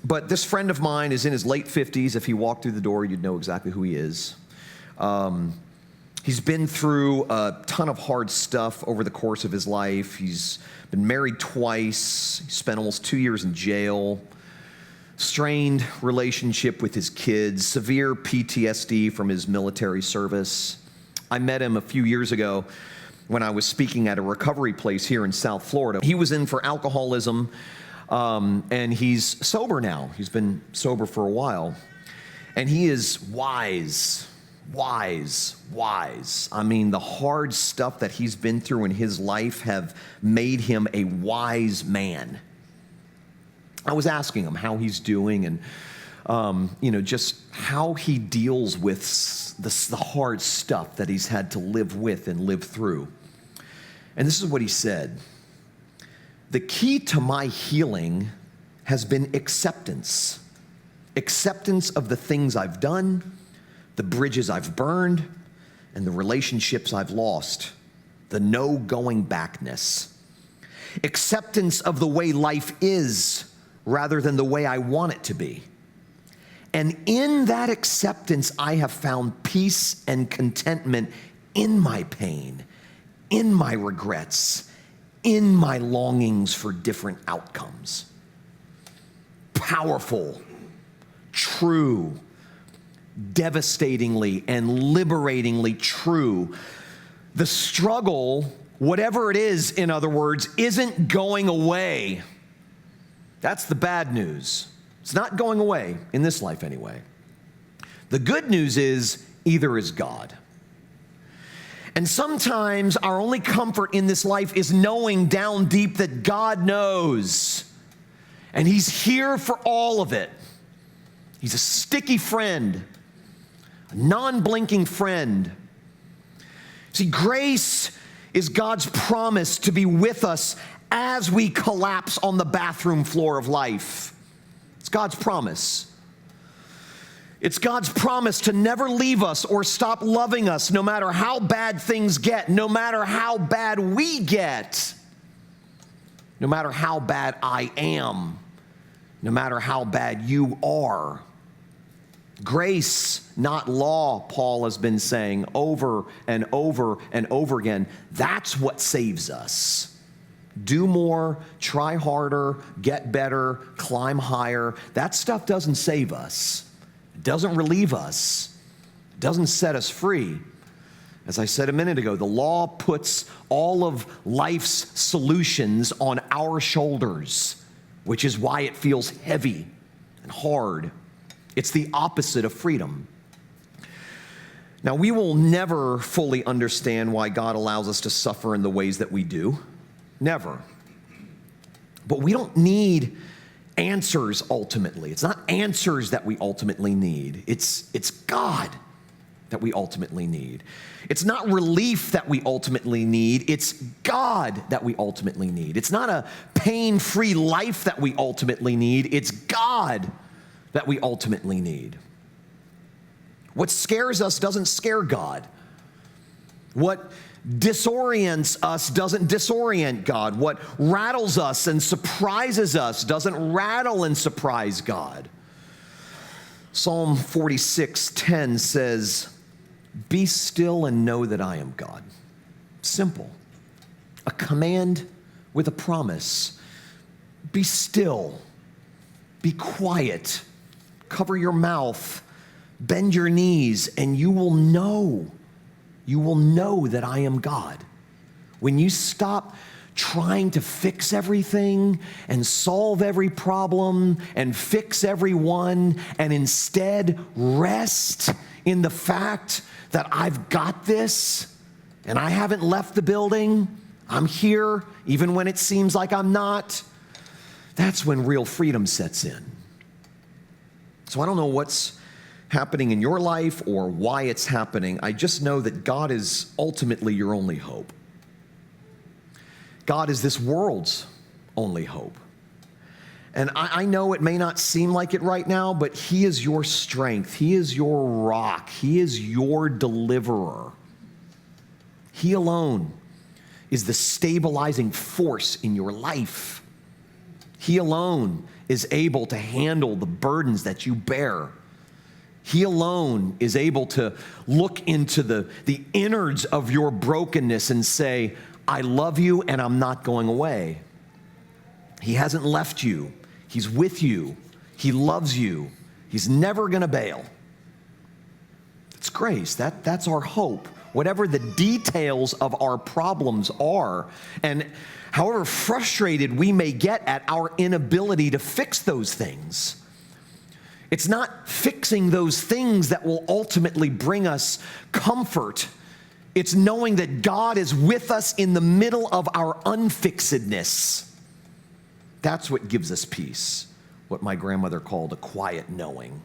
But this friend of mine is in his late 50s. If he walked through the door, you'd know exactly who he is. He's been through a ton of hard stuff over the course of his life. He's been married twice. He spent almost 2 years in jail. Strained relationship with his kids. Severe PTSD from his military service. I met him a few years ago when I was speaking at a recovery place here in South Florida. He was in for alcoholism, and he's sober now. He's been sober for a while. And he is wise. I mean, the hard stuff that he's been through in his life have made him a wise man. I was asking him how he's doing and, just how he deals with the hard stuff that he's had to live with and live through. And this is what he said. The key to my healing has been acceptance. Acceptance of the things I've done, the bridges I've burned, and the relationships I've lost, the no going backness. Acceptance of the way life is rather than the way I want it to be. And in that acceptance, I have found peace and contentment in my pain, in my regrets, in my longings for different outcomes. Powerful, true, devastatingly and liberatingly true. The struggle, whatever it is, in other words, isn't going away. That's the bad news. It's not going away, in this life anyway. The good news is, either is God. And sometimes our only comfort in this life is knowing down deep that God knows. And He's here for all of it. He's a sticky friend, a non-blinking friend. See, grace is God's promise to be with us as we collapse on the bathroom floor of life. It's God's promise. It's God's promise to never leave us or stop loving us no matter how bad things get, no matter how bad we get, no matter how bad I am, no matter how bad you are. Grace, not law, Paul has been saying over and over and over again. That's what saves us. Do more, try harder, get better, climb higher. That stuff doesn't save us. It doesn't relieve us. It doesn't set us free. As I said a minute ago, the law puts all of life's solutions on our shoulders, which is why it feels heavy and hard. It's the opposite of freedom. Now, we will never fully understand why God allows us to suffer in the ways that we do. Never. But we don't need answers ultimately. It's not answers that we ultimately need. It's God that we ultimately need. It's not relief that we ultimately need. It's God that we ultimately need. It's not a pain-free life that we ultimately need. It's God that we ultimately need. What scares us doesn't scare God. What disorients us doesn't disorient God. What rattles us and surprises us doesn't rattle and surprise God. Psalm 46:10 says, "Be still and know that I am God." Simple. A command with a promise. Be still. Be quiet. Cover your mouth. Bend your knees, and you will know. You will know that I am God. When you stop trying to fix everything and solve every problem and fix everyone and instead rest in the fact that I've got this and I haven't left the building, I'm here even when it seems like I'm not, that's when real freedom sets in. So I don't know what's happening in your life or why it's happening. I just know that God is ultimately your only hope. God is this world's only hope. And I know it may not seem like it right now, but He is your strength. He is your rock. He is your deliverer. He alone is the stabilizing force in your life. He alone is able to handle the burdens that you bear. He alone is able to look into the innards of your brokenness and say, I love you and I'm not going away. He hasn't left you. He's with you. He loves you. He's never going to bail. It's grace. That's our hope. Whatever the details of our problems are, and however frustrated we may get at our inability to fix those things, it's not fixing those things that will ultimately bring us comfort. It's knowing that God is with us in the middle of our unfixedness. That's what gives us peace, what my grandmother called a quiet knowing.